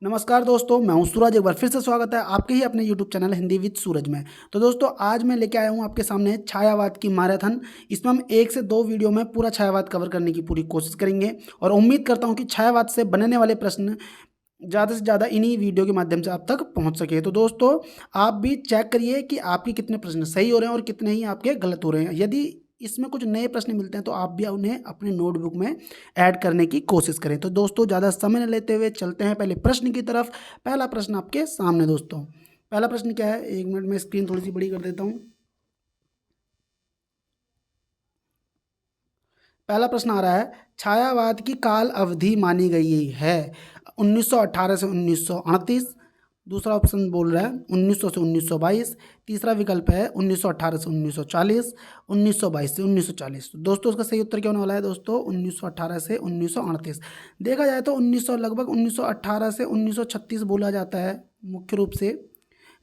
नमस्कार दोस्तों, मैं हूं सूरज। एक बार फिर से स्वागत है आपके ही अपने यूट्यूब चैनल हिंदी विद सूरज में। तो दोस्तों, आज मैं लेके आया हूं आपके सामने छायावाद की मैराथन। इसमें हम 1 से 2 वीडियो में पूरा छायावाद कवर करने की पूरी कोशिश करेंगे और उम्मीद करता हूं कि छायावाद से बनने वाले प्रश्न ज़्यादा से ज़्यादा इन्हीं वीडियो के माध्यम से आप तक पहुंच सके। तो दोस्तों, आप भी चेक करिए कि आपके कितने प्रश्न सही हो रहे हैं और कितने ही आपके गलत हो रहे हैं। यदि इसमें कुछ नए प्रश्न मिलते हैं तो आप भी उन्हें अपने नोटबुक में ऐड करने की कोशिश करें। तो दोस्तों, ज़्यादा समय न लेते हुए चलते हैं पहले प्रश्न की तरफ। पहला प्रश्न आपके सामने दोस्तों। पहला प्रश्न क्या है, 1 मिनट में स्क्रीन थोड़ी सी बड़ी कर देता हूँ। पहला प्रश्न आ रहा है, छायावाद की काल अवधि मानी गई है 1918 से 1938। दूसरा ऑप्शन बोल रहा है 1900 से 1922। तीसरा विकल्प है 1918 से 1940, 1922 से 1940। दोस्तों, उसका सही उत्तर क्या होने वाला है दोस्तों? 1918 से 1938। देखा जाए तो 1900 लगभग 1918 से 1936 बोला जाता है मुख्य रूप से।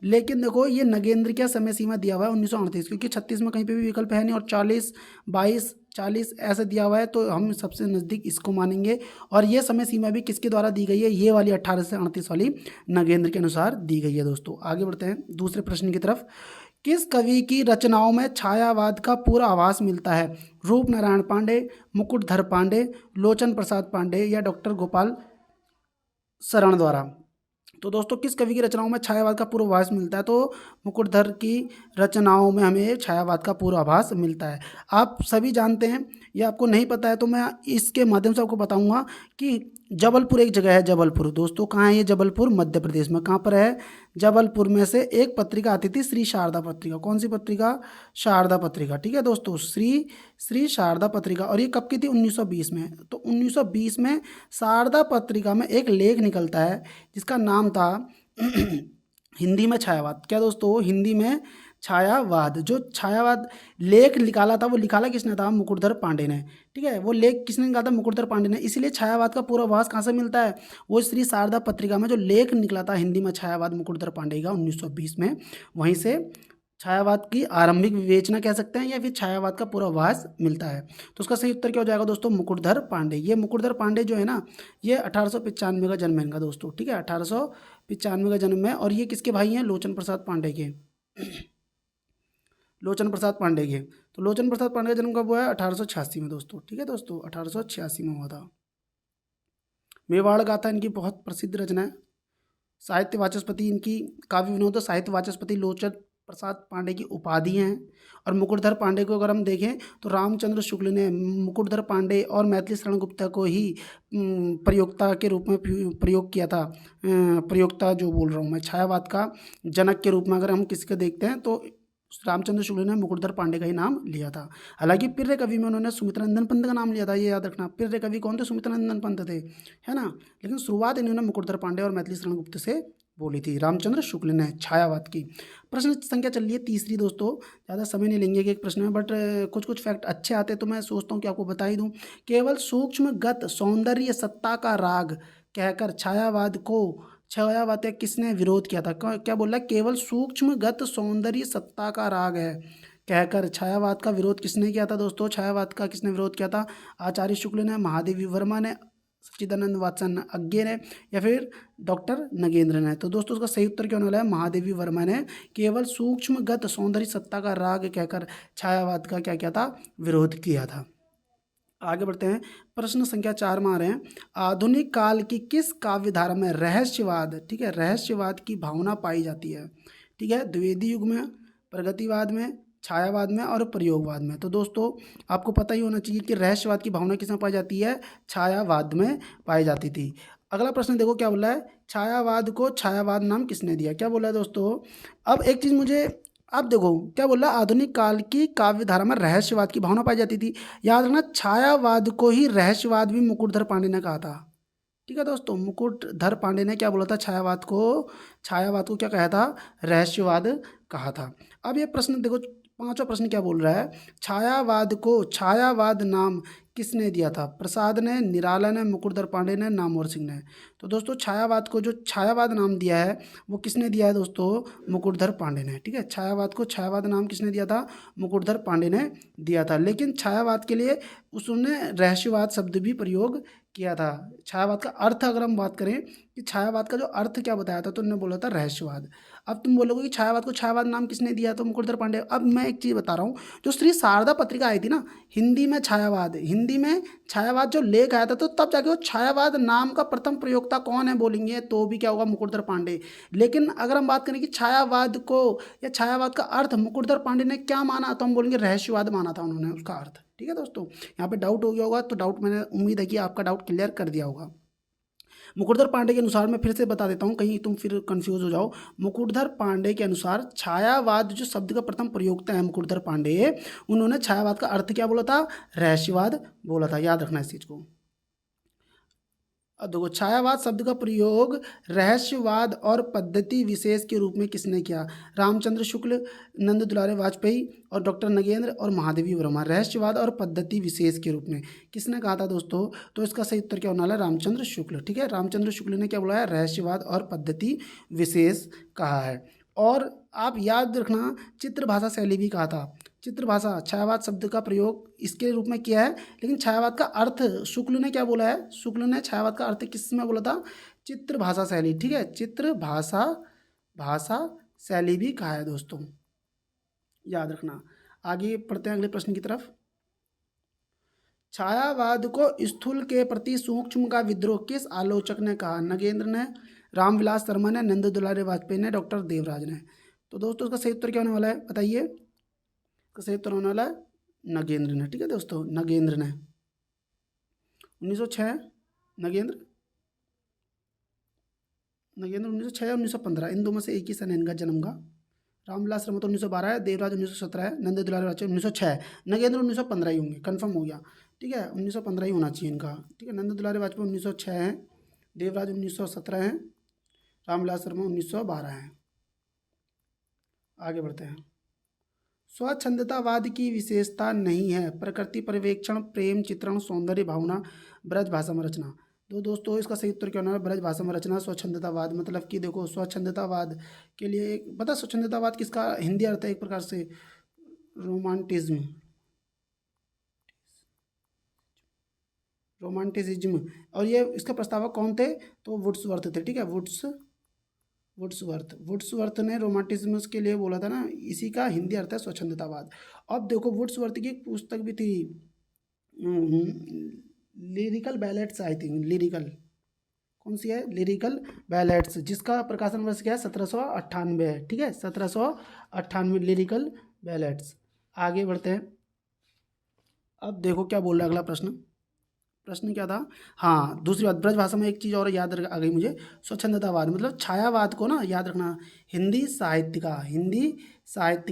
लेकिन देखो, ये नगेंद्र क्या समय सीमा दिया हुआ है 1938, क्योंकि 36 में कहीं पे भी विकल्प है नहीं, और 40, 22, 40 ऐसे दिया हुआ है, तो हम सबसे नज़दीक इसको मानेंगे। और ये समय सीमा भी किसके द्वारा दी गई है? ये वाली 18 से 38 वाली नगेंद्र के अनुसार दी गई है। दोस्तों, आगे बढ़ते हैं दूसरे प्रश्न की तरफ। किस कवि की रचनाओं में छायावाद का पूरा आभास मिलता है? रूप नारायण पांडे, मुकुटधर पांडे, लोचन प्रसाद पांडे या डॉक्टर गोपाल शरण द्वारा? तो दोस्तों, किस कवि की रचनाओं में छायावाद का पूर्वाभास मिलता है? तो मुकुटधर की रचनाओं में हमें छायावाद का पूर्वाभास मिलता है। आप सभी जानते हैं, या आपको नहीं पता है तो मैं इसके माध्यम से आपको बताऊंगा कि जबलपुर एक जगह है। जबलपुर दोस्तों, कहाँ है ये? जबलपुर मध्य प्रदेश में। कहाँ पर है? जबलपुर में से एक पत्रिका आती थी, श्री शारदा पत्रिका। कौन सी पत्रिका? शारदा पत्रिका। ठीक है दोस्तों, श्री श्री शारदा पत्रिका। और ये कब की थी? 1920 में। तो 1920 में शारदा पत्रिका में एक लेख निकलता है जिसका नाम था हिंदी में छायावाद। क्या दोस्तों? हिंदी में छायावाद। जो छायावाद लेख निकाला था, वो निकाला किसने था? मुकुटधर पांडे ने। ठीक है, वो लेख किसने निकाला था? मुकुटधर पांडे ने। इसीलिए छायावाद का पूर्वाभास कहाँ से मिलता है? वो श्री शारदा पत्रिका में जो लेख निकला था हिंदी में छायावाद मुकुटधर पांडे का 1920 में, वहीं से छायावाद की आरंभिक विवेचना कह सकते हैं, या फिर छायावाद का पूर्वाभास मिलता है। तो उसका सही उत्तर क्या हो जाएगा दोस्तों? मुकुटधर पांडे। ये मुकुटधर पांडे जो है ना, ये 1895 का जन्म है इनका दोस्तों। ठीक है, 1895 का जन्म है। और ये किसके भाई हैं? लोचन प्रसाद पांडे के। लोचन प्रसाद पांडे के। तो लोचन प्रसाद पांडे का जन्म कब हुआ है? 1886 में दोस्तों। ठीक है दोस्तों, 1886 में हुआ था। मेवाड़ गाथा इनकी बहुत प्रसिद्ध रचना है। साहित्य वाचस्पति इनकी काव्य विनोद साहित्य वाचस्पति लोचन प्रसाद पांडे की उपाधि हैं। और मुकुटधर पांडे को अगर हम देखें तो रामचंद्र शुक्ल ने मुकुटधर पांडे और मैथिली शरण गुप्ता को ही प्रयोक्ता के रूप में प्रयोग किया था। प्रयोक्ता जो बोल रहा हूँ मैं, छायावाद का जनक के रूप में अगर हम किसी को देखते हैं तो रामचंद्र शुक्ल ने मुकुटधर पांडे का ही नाम लिया था। हालांकि प्रिय कवि में उन्होंने सुमित्रानंदन पंत का नाम लिया था, ये याद रखना। प्रिय कवि कौन थे? सुमित्रानंदन पंत थे, है ना। लेकिन शुरुआत इन्होंने मुकुटधर पांडे और मैथिली शरण गुप्त से बोली थी, रामचंद्र शुक्ल ने, छायावाद की। प्रश्न संख्या चल रही है तीसरी दोस्तों। ज़्यादा समय नहीं लेंगे कि एक प्रश्न में, बट कुछ कुछ फैक्ट अच्छे आते तो मैं सोचता हूँ कि आपको बता ही दूँ। केवल सूक्ष्मगत सौंदर्य सत्ता का राग कहकर छायावाद का किसने विरोध किया था? क्या बोल रहा है? केवल सूक्ष्मगत सौंदर्य सत्ता का राग है कहकर छायावाद का विरोध किसने किया था दोस्तों? छायावाद का किसने विरोध किया था? आचार्य शुक्ल ने, महादेवी वर्मा ने, सच्चिदानंद वात्सन अज्ञे ने, या फिर डॉक्टर नगेंद्र ने? तो दोस्तों, उसका सही उत्तर क्या होने वाला है? महादेवी वर्मा ने केवल सूक्ष्मगत सौंदर्य सत्ता का राग कहकर छायावाद का क्या किया था? विरोध किया था। आगे बढ़ते हैं, प्रश्न संख्या 4 में आ रहे हैं। आधुनिक काल की किस काव्य धारा में रहस्यवाद, ठीक है, रहस्यवाद की भावना पाई जाती है? ठीक है, द्विवेदी युग में, प्रगतिवाद में, छायावाद में और प्रयोगवाद में। तो दोस्तों, आपको पता ही होना चाहिए कि रहस्यवाद की भावना किसमें पाई जाती है? छायावाद में पाई जाती थी। अगला प्रश्न देखो क्या बोला है, छायावाद को छायावाद नाम किसने दिया? क्या बोला है दोस्तों? अब एक चीज़ मुझे, अब देखो क्या बोला, आधुनिक काल की काव्य धारा में रहस्यवाद की भावना पाई जाती थी। याद रखना, छायावाद को ही रहस्यवाद भी मुकुटधर पांडे ने कहा था। ठीक है दोस्तों, मुकुटधर पांडे ने क्या बोला था? छायावाद को क्या कहा था? रहस्यवाद कहा था। अब ये प्रश्न देखो, पांचवा प्रश्न क्या बोल रहा है, छायावाद को छायावाद नाम किसने दिया था? प्रसाद ने, निराला ने, मुकुटधर पांडे ने, नामवर सिंह ने। तो दोस्तों छायावाद को जो छायावाद नाम दिया है वो किसने दिया है दोस्तों? मुकुटधर पांडे ने। ठीक है, छायावाद को छायावाद नाम किसने दिया था? मुकुटधर पांडे ने दिया था। लेकिन छायावाद के लिए उसने रहस्यवाद शब्द भी प्रयोग किया था। छायावाद का अर्थ अगर हम बात करें कि छायावाद का जो अर्थ क्या बताया था, तो उन्होंने बोला था रहस्यवाद। अब तुम बोलोगे कि छायावाद को छायावाद नाम किसने दिया? तो मुकुटधर पांडे। अब मैं एक चीज़ बता रहा हूँ, जो श्री शारदा पत्रिका आई थी ना, हिंदी में छायावाद जो लेख आया था, तो तब जाके वो छायावाद नाम का प्रथम प्रयोक्ता कौन है बोलेंगे तो भी क्या होगा? मुकुटधर पांडे। लेकिन अगर हम बात करें कि छायावाद को या छायावाद का अर्थ मुकुटधर पांडे ने क्या माना, तो हम बोलेंगे रहस्यवाद माना था उन्होंने उसका अर्थ। ठीक है दोस्तों, यहाँ पे डाउट हो गया होगा, तो डाउट मैंने उम्मीद है कि आपका डाउट क्लियर कर दिया होगा। मुकुटधर पांडे के अनुसार, मैं फिर से बता देता हूँ कहीं तुम फिर कंफ्यूज हो जाओ। मुकुटधर पांडे के अनुसार छायावाद जो शब्द का प्रथम प्रयोक्ता है मुकुटधर पांडे, उन्होंने छायावाद का अर्थ क्या बोला था? रहस्यवाद बोला था। याद रखना इस चीज को। अब देखो, छायावाद शब्द का प्रयोग रहस्यवाद और पद्धति विशेष के रूप में किसने किया? रामचंद्र शुक्ल, नंद दुलारे वाजपेयी और डॉक्टर नगेंद्र और महादेवी वर्मा। रहस्यवाद और पद्धति विशेष के रूप में किसने कहा था दोस्तों? तो इसका सही उत्तर क्या होने वाला है? रामचंद्र शुक्ल। ठीक है, रामचंद्र शुक्ल ने क्या बोला है? रहस्यवाद और पद्धति विशेष कहा है। और आप याद रखना, चित्र भाषा शैली भी कहा था। चित्र भाषा छायावाद शब्द का प्रयोग इसके रूप में किया है, लेकिन छायावाद का अर्थ शुक्ल ने क्या बोला है? शुक्ल ने छायावाद का अर्थ किस में बोला था? चित्र भाषा शैली। ठीक है, चित्र भाषा शैली भी कहा है दोस्तों, याद रखना। आगे पढ़ते हैं अगले प्रश्न की तरफ। छायावाद को स्थूल के प्रति सूक्ष्म का विद्रोह किस आलोचक ने कहा? नगेंद्र ने, रामविलास शर्मा ने, नंद दुलारे वाजपेयी ने, डॉक्टर देवराज ने। तो दोस्तों इसका सही उत्तर क्या होने वाला है बताइए? इसका सही उत्तर होने वाला है नगेंद्र ने। ठीक है दोस्तों, नगेंद्र ने 1906, नगेंद्र 1906 या 1915, इन दो में से एक ही सन है इनका जन्म का। रामविलास शर्मा तो 1912 है, देवराज 1917 है, नंद दुलारे वाजपेयी 1906 है, नगेंद्र 1915 ही होंगे, कन्फर्म हो गया। ठीक है, 1915 ही होना चाहिए इनका। ठीक है, नंद दुलारे वाजपेयी 1906 है, देवराज 1917 है, रामविलास शर्मा 1912 है। आगे बढ़ते हैं। स्वच्छंदतावाद की विशेषता नहीं है प्रकृति पर्यवेक्षण, प्रेम चित्रण, सौंदर्य भावना, ब्रज भाषा में रचना। तो दोस्तों इसका सही उत्तर क्या होना है? ब्रज भाषा में रचना। स्वच्छंदतावाद मतलब कि देखो, स्वच्छंदतावाद के लिए एक पता, स्वच्छंदतावाद किसका हिंदी अर्थ है? एक प्रकार से रोमांटिज्म, रोमांटिसिज्म। और ये इसका प्रस्तावक कौन थे? तो वुड्सवर्थ थे। ठीक है, वुड्सवर्थ ने रोमांटिज्म के लिए बोला था ना, इसी का हिंदी अर्थ है स्वच्छंदतावाद। अब देखो, वुड्सवर्थ की एक पुस्तक भी थी, lyrical ballads, I think lyrical, कौन सी है? लिरिकल बैलेट्स, जिसका प्रकाशन वर्ष क्या है? 1798 है। ठीक है, 1798 लिरिकल बैलेट्स। आगे बढ़ते हैं। अब देखो क्या बोल रहा है अगला प्रश्न। प्रश्न क्या था? हाँ, दूसरी बात, ब्रज भाषा में एक चीज़ और याद आ गई मुझे। स्वच्छंदतावाद मतलब छायावाद को ना, याद रखना, हिंदी साहित्य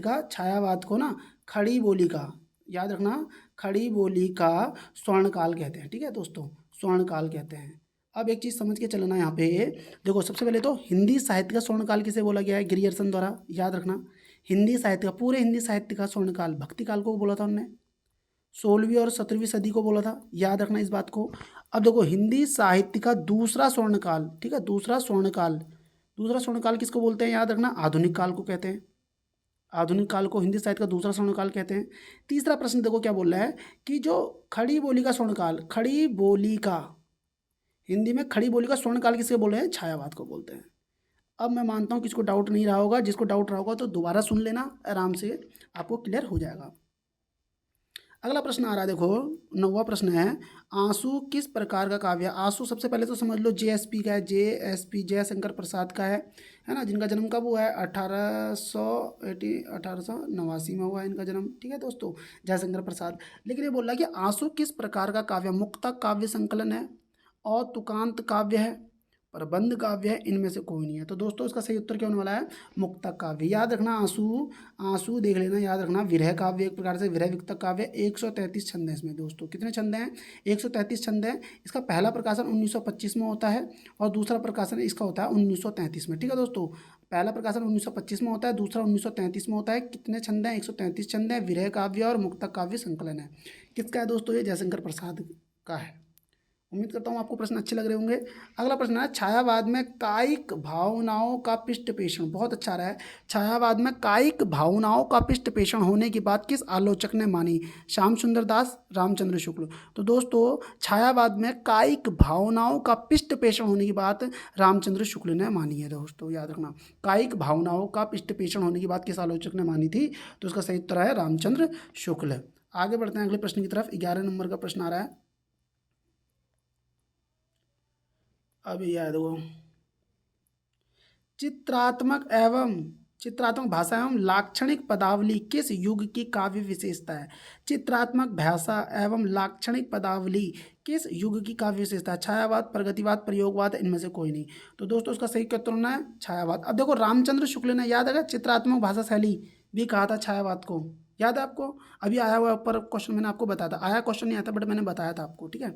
का छायावाद को ना खड़ी बोली का, याद रखना, खड़ी बोली का स्वर्णकाल कहते हैं। ठीक है दोस्तों, स्वर्णकाल कहते हैं। अब एक चीज़ समझ के चलना यहाँ पे, देखो सबसे पहले तो हिंदी साहित्य का स्वर्णकाल किसे बोला गया है? ग्रियर्सन द्वारा। याद रखना, हिंदी साहित्य का, पूरे हिंदी साहित्य का स्वर्णकाल भक्ति काल को बोला था उन्होंने, 16वीं और 17वीं सदी को बोला था। याद रखना इस बात को। अब देखो, हिंदी साहित्य का दूसरा स्वर्णकाल, ठीक है, दूसरा स्वर्णकाल किसको बोलते हैं? याद रखना, आधुनिक काल को कहते हैं। आधुनिक काल को हिंदी साहित्य का दूसरा स्वर्णकाल कहते हैं। तीसरा प्रश्न देखो क्या बोल रहा है कि जो खड़ी बोली का स्वर्णकाल, खड़ी बोली का, हिंदी में खड़ी बोली का स्वर्णकाल किसके बोल रहे हैं? छायावाद को बोलते हैं। अब मैं मानता हूँ किसको डाउट नहीं रहा होगा, जिसको डाउट रहा होगा तो दोबारा सुन लेना, आराम से आपको क्लियर हो जाएगा। अगला प्रश्न आ रहा है, देखो 9वां प्रश्न है, आंसू किस प्रकार का काव्य है? आंसू सबसे पहले तो समझ लो जेएसपी का है, जेएसपी जयशंकर प्रसाद का है ना, जिनका जन्म कब हुआ है? 1889 में हुआ है इनका जन्म। ठीक है दोस्तों, जयशंकर प्रसाद। लेकिन ये बोल रहा है कि आंसू किस प्रकार का काव्य, मुक्तक काव्य संकलन है और तुकांत काव्य है, प्रबंध काव्य है, इनमें से कोई नहीं है। तो दोस्तों इसका सही उत्तर क्या होने वाला है? मुक्तक काव्य। याद रखना, आंसू देख लेना, याद रखना, विरह काव्य एक प्रकार से, विरह विक्तक काव्य। 133 छंद है इसमें दोस्तों। कितने छंद हैं? 133 छंद हैं। इसका पहला प्रकाशन 1925 में होता है और दूसरा प्रकाशन इसका होता है 1933 में। ठीक है दोस्तों, पहला प्रकाशन 1925 में होता है, दूसरा 1933 में होता है। कितने छंद हैं? 133 छंद हैं। विरह काव्य और मुक्तक काव्य संकलन है। किसका है दोस्तों? ये जयशंकर प्रसाद का है। उम्मीद करता हूँ आपको प्रश्न अच्छे लग रहे होंगे। अगला प्रश्न है, छायावाद में कायिक भावनाओं का पृष्ठपेषण। बहुत अच्छा रहा है। छायावाद में कायिक भावनाओं का पृष्ठपेषण होने की बात किस आलोचक ने मानी? श्याम सुंदर दास, रामचंद्र शुक्ल। तो दोस्तों छायावाद में कायिक भावनाओं का पृष्ठपेषण होने की बात रामचंद्र शुक्ल ने मानी है। दोस्तों याद रखना, कायिक भावनाओं का पृष्ठपेषण होने की बात किस आलोचक ने मानी थी? तो इसका सही उत्तर है रामचंद्र शुक्ल। आगे बढ़ते हैं अगले प्रश्न की तरफ। 11 नंबर का प्रश्न आ रहा है। अभी याद हो, चित्रात्मक भाषा एवं लाक्षणिक पदावली किस युग की काव्य विशेषता है? चित्रात्मक भाषा एवं लाक्षणिक पदावली किस युग की काव्य विशेषता है? छायावाद, प्रगतिवाद, प्रयोगवाद, इनमें से कोई नहीं। तो दोस्तों उसका सही उत्तर होना है छायावाद। अब देखो रामचंद्र शुक्ल ने, याद है, चित्रात्मक भाषा शैली भी कहा था छायावाद को। याद है आपको? अभी आया हुआ ऊपर क्वेश्चन मैंने आपको बताया था। आया क्वेश्चन नहीं आता बट मैंने बताया था आपको, ठीक है।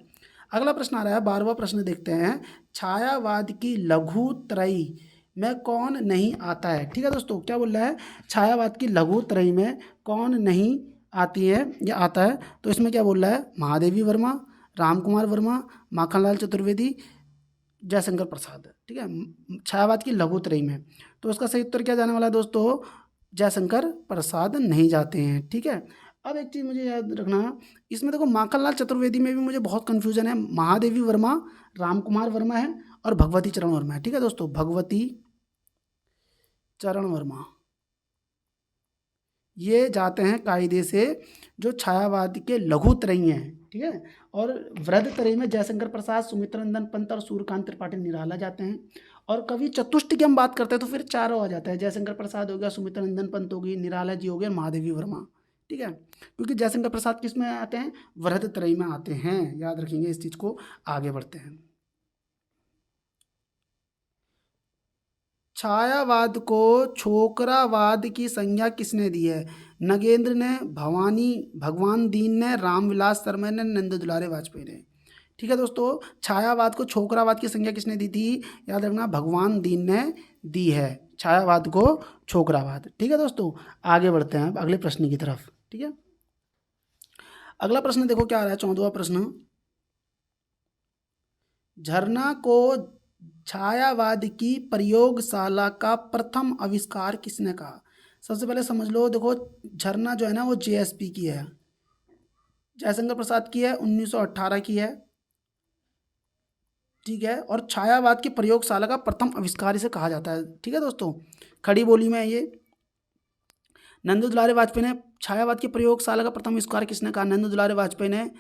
अगला प्रश्न आ रहा है, 12वां प्रश्न देखते हैं। छायावाद की लघुत्रयी में कौन नहीं आता है? ठीक है दोस्तों, क्या बोल रहा है? छायावाद की लघुत्रयी में कौन नहीं आती है या आता है? तो इसमें क्या बोल रहा है? महादेवी वर्मा, रामकुमार वर्मा, माखनलाल चतुर्वेदी, जयशंकर प्रसाद। ठीक है, छायावाद की लघुत्रयी में। तो उसका सही उत्तर क्या जाने वाला है दोस्तों? जयशंकर प्रसाद नहीं जाते हैं। ठीक है, अब एक चीज़ मुझे याद रखना, इसमें देखो माखनलाल चतुर्वेदी में भी मुझे बहुत कन्फ्यूजन है। महादेवी वर्मा, रामकुमार वर्मा है और भगवती चरण वर्मा है। ठीक है दोस्तों, भगवती चरण वर्मा ये जाते हैं कायदे से जो छायावाद के लघुत्रयी हैं। ठीक है, और वृद्धत्रयी में जयशंकर प्रसाद, सुमित्रा नंदन पंत और सूर्यकांत त्रिपाठी निराला जाते हैं। और कवि चतुष्ट की हम बात करते हैं तो फिर चारों आ जाता है। जयशंकर प्रसाद हो गया, सुमित्रा नंदन पंत होगी, निराला जी हो गए, महादेवी वर्मा। ठीक है, क्योंकि जयशंकर प्रसाद किस में आते हैं? वृद्धत्रयी में आते हैं। याद रखेंगे इस चीज़ को। आगे बढ़ते हैं। छायावाद को छोकरावाद की संज्ञा किसने दी है? नगेंद्र ने, भगवान दीन ने, रामविलास शर्मा ने, नंद दुलारे वाजपेयी ने। ठीक है दोस्तों, छायावाद को छोकरावाद की संज्ञा किसने दी थी? याद रखना, भगवान दीन ने दी है छायावाद को छोकरावाद। ठीक है दोस्तों, आगे बढ़ते हैं अगले प्रश्न की तरफ। ठीक है, अगला प्रश्न देखो क्या आ रहा है, 14वां प्रश्न। झरना को छायावाद की प्रयोगशाला का प्रथम आविष्कार किसने कहा? सबसे पहले समझ लो, देखो झरना जो है ना वो जेएसपी की है, जयशंकर प्रसाद की है, 1918 की है। ठीक है, और छायावाद की प्रयोगशाला का प्रथम आविष्कार इसे कहा जाता है। ठीक है दोस्तों, खड़ी बोली में ये नंद दुलारे वाजपेयी ने छायावाद की प्रयोगशाला का प्रथम आविष्कार किसने कहा? नंद दुलारे वाजपेयी ने,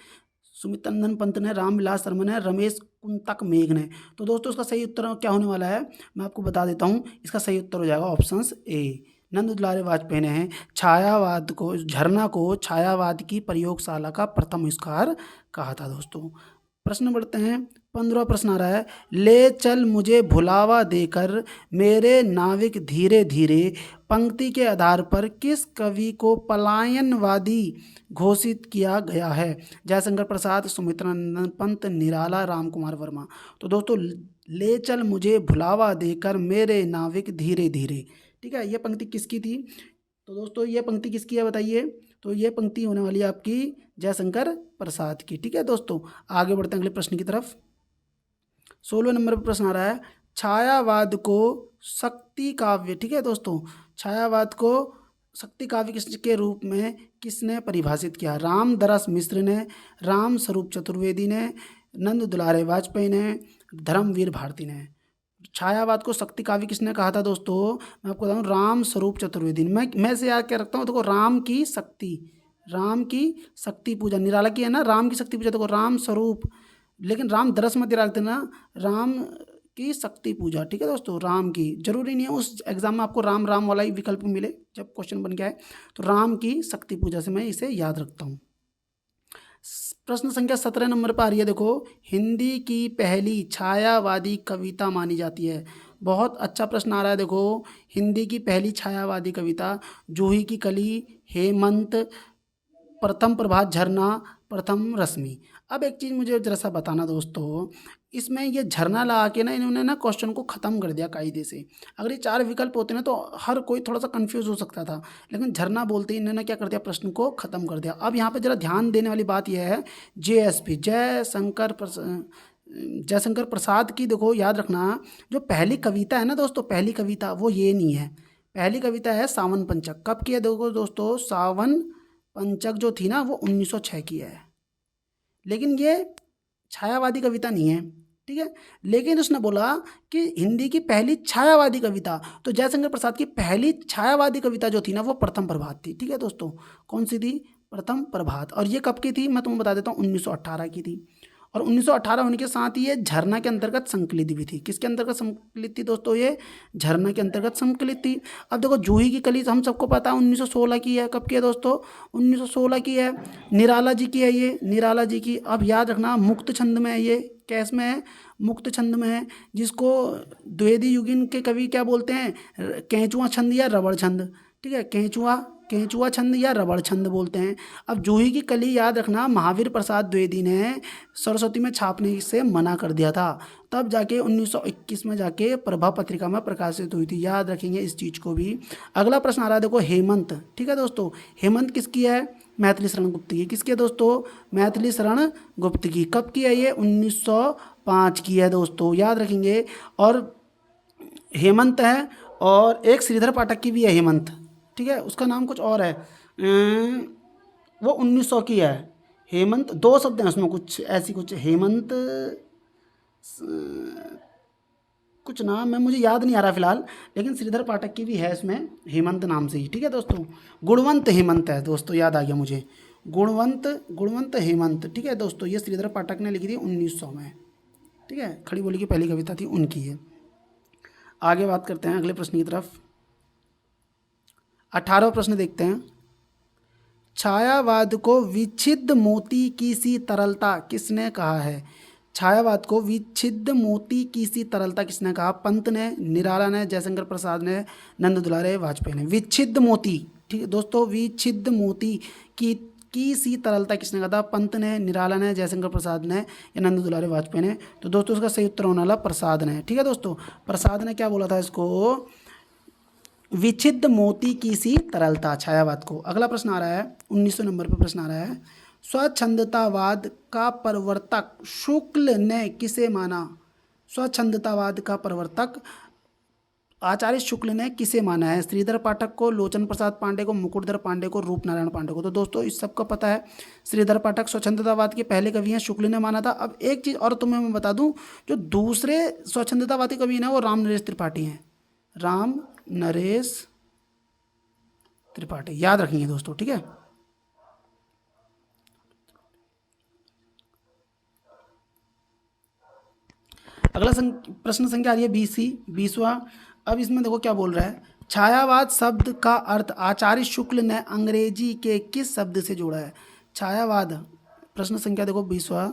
सुमित्रा नंदन पंत ने, रामविलास शर्मा ने, रमेश कुंतक मेघ ने। तो दोस्तों इसका सही उत्तर क्या होने वाला है मैं आपको बता देता हूँ। इसका सही उत्तर हो जाएगा ऑप्शन ए, नंद दुलारे वाजपेयी ने छायावाद को, झरना को छायावाद की प्रयोगशाला का प्रथम आविष्कार कहा था। दोस्तों प्रश्न बढ़ते हैं। 15वां प्रश्न आ रहा है, ले चल मुझे भुलावा देकर मेरे नाविक धीरे धीरे पंक्ति के आधार पर किस कवि को पलायनवादी घोषित किया गया है? जयशंकर प्रसाद, सुमित्रा नंदन पंत, निराला, रामकुमार वर्मा। तो दोस्तों ले चल मुझे भुलावा देकर मेरे नाविक धीरे धीरे, ठीक है, ये पंक्ति किसकी थी? तो दोस्तों ये पंक्ति किसकी है बताइए? तो ये पंक्ति होने वाली है आपकी जयशंकर प्रसाद की। ठीक है दोस्तों, आगे बढ़ते हैं अगले प्रश्न की तरफ। 16वें नंबर पर प्रश्न आ रहा है, छायावाद को शक्ति काव्य, ठीक है दोस्तों, छायावाद को शक्ति काव्य के रूप में किसने परिभाषित किया? रामदरस मिश्र ने, राम स्वरूप चतुर्वेदी ने, नंद दुलारे वाजपेयी ने, धर्मवीर भारती ने। छायावाद को शक्ति काव्य किसने कहा था दोस्तों? मैं आपको बताऊँ, राम स्वरूप चतुर्वेदी। मैं से याद क्या रखता हूँ, देखो राम की शक्ति पूजा, निराला की है ना, राम की शक्ति पूजा, देखो राम स्वरूप, लेकिन राम दरस मत रख देना, राम की शक्ति पूजा। ठीक है दोस्तों, राम की, जरूरी नहीं है उस एग्जाम में आपको राम राम वाला ही विकल्प मिले जब क्वेश्चन बन गया है, तो राम की शक्ति पूजा से मैं इसे याद रखता हूँ। प्रश्न संख्या 17 नंबर पर आ रही है, देखो हिंदी की पहली छायावादी कविता मानी जाती है। बहुत अच्छा प्रश्न आ रहा है, देखो हिंदी की पहली छायावादी कविता, जूही की कली, हेमंत, प्रथम प्रभात, झरना, प्रथम रश्मि। अब एक चीज़ मुझे जरा सा बताना दोस्तों, इसमें ये झरना लगा के ना इन्होंने ना क्वेश्चन को ख़त्म कर दिया कायदे से। अगर ये 4 विकल्प होते ना तो हर कोई थोड़ा सा कंफ्यूज हो सकता था, लेकिन झरना बोलते ही इन्होंने क्या कर दिया, प्रश्न को ख़त्म कर दिया। अब यहाँ पे जरा ध्यान देने वाली बात यह है, JSP जयशंकर प्रसाद की देखो याद रखना, जो पहली कविता है ना दोस्तों, पहली कविता वो ये नहीं है, पहली कविता है सावन पंचक। कब की है देखो दोस्तों, सावन पंचक जो थी ना वो 1906 की है, लेकिन ये छायावादी कविता नहीं है, ठीक है। लेकिन उसने बोला कि हिंदी की पहली छायावादी कविता, तो जयशंकर प्रसाद की पहली छायावादी कविता जो थी ना वो प्रथम प्रभात थी, ठीक है दोस्तों। कौन सी थी, प्रथम प्रभात। और ये कब की थी, मैं तुम्हें बता देता हूँ, 1918 की थी। और 1918 होने के साथ ही ये झरना के अंतर्गत संकलित भी थी। किसके अंतर्गत संकलित थी दोस्तों, ये झरना के अंतर्गत संकलित थी। अब देखो जूही की कली हम सबको पता है 1916 की है। कब की है दोस्तों, 1916 की है। निराला जी की है ये, निराला जी की। अब याद रखना मुक्त छंद में है ये, कैस में है, मुक्त छंद में है, जिसको द्विवेदी युगीन के कवि क्या बोलते हैं, केंचुआ छंद या रबड़ छंद, ठीक है, केंचुआ छंद या रबड़ छंद बोलते हैं। अब जूही की कली याद रखना महावीर प्रसाद द्विवेदी ने सरस्वती में छापने से मना कर दिया था, तब जाके 1921 में जाके प्रभा पत्रिका में प्रकाशित हुई थी। याद रखेंगे इस चीज़ को भी। अगला प्रश्न आ रहा है देखो, हेमंत, ठीक है दोस्तों। हेमंत किसकी है, मैथिली शरण गुप्त की। किसकी है दोस्तों, मैथिली शरण गुप्त की। कब की है ये, 1905 की है दोस्तों, याद रखेंगे। और हेमंत है, और एक श्रीधर पाठक की भी है हेमंत, ठीक है, उसका नाम कुछ और है, वो 1900 की है। हेमंत 2 शब्द हैं उसमें, कुछ ऐसी कुछ हेमंत कुछ नाम है, मुझे याद नहीं आ रहा फिलहाल, लेकिन श्रीधर पाठक की भी है इसमें हेमंत नाम से ही, ठीक है दोस्तों। गुणवंत हेमंत है दोस्तों, याद आ गया मुझे, गुणवंत हेमंत, ठीक है दोस्तों। ये श्रीधर पाठक ने लिखी थी 1900 में, ठीक है। खड़ी बोली की पहली कविता थी उनकी है। आगे बात करते हैं अगले प्रश्न की तरफ। 18वां प्रश्न देखते हैं। छायावाद को विच्छिद मोती की सी तरलता किसने कहा है। छायावाद को विच्छिद मोती की सी तरलता किसने कहा, पंत ने, निराला ने, जयशंकर प्रसाद ने, नंद दुलारे वाजपेयी ने। विच्छिद मोती, ठीक है दोस्तों, विच्छिद मोती की सी तरलता किसने कहा था, पंत ने, निराला ने, जयशंकर प्रसाद ने या नंद दुलारे वाजपेयी ने। तो दोस्तों इसका सही उत्तर होने वाला प्रसाद ने, ठीक है दोस्तों। प्रसाद ने क्या बोला था इसको, विच्छिद मोती की सी तरलता, छायावाद को। अगला प्रश्न आ रहा है 1900 नंबर पर प्रश्न आ रहा है, स्वच्छंदतावाद का प्रवर्तक शुक्ल ने किसे माना। स्वच्छंदतावाद का प्रवर्तक आचार्य शुक्ल ने किसे माना है, श्रीधर पाठक को, लोचन प्रसाद पांडे को, मुकुटधर पांडे को, रूपनारायण पांडे को। तो दोस्तों इस सबका पता है, श्रीधर पाठक स्वच्छंदतावाद के पहले कवि हैं, शुक्ल ने माना था। अब एक चीज़ और तुम्हें मैं बता दूं, जो दूसरे स्वच्छंदतावादी कवि हैं वो राम नरेश त्रिपाठी हैं, राम नरेश त्रिपाठी, याद रखेंगे दोस्तों, ठीक है। अगला प्रश्न संख्या आ रही है 20वां। अब इसमें देखो क्या बोल रहा है, छायावाद शब्द का अर्थ आचार्य शुक्ल ने अंग्रेजी के किस शब्द से जोड़ा है। छायावाद, प्रश्न संख्या देखो 20वां,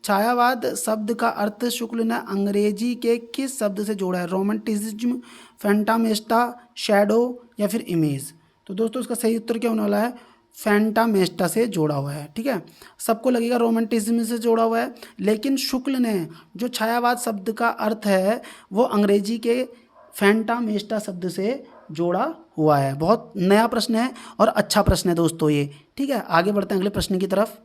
छायावाद शब्द का अर्थ शुक्ल ने अंग्रेजी के किस शब्द से जोड़ा है, रोमांटिसिज्म, फैंटामेस्टा, शैडो या फिर इमेज। तो दोस्तों इसका सही उत्तर क्या होने वाला है, फैंटामेस्टा से जोड़ा हुआ है, ठीक है। सबको लगेगा रोमांटिज्म से जोड़ा हुआ है, लेकिन शुक्ल ने जो छायावाद शब्द का अर्थ है वो अंग्रेजी के फैंटामेस्टा शब्द से जोड़ा हुआ है। बहुत नया प्रश्न है और अच्छा प्रश्न है दोस्तों ये, ठीक है। आगे बढ़ते हैं अगले प्रश्न की तरफ।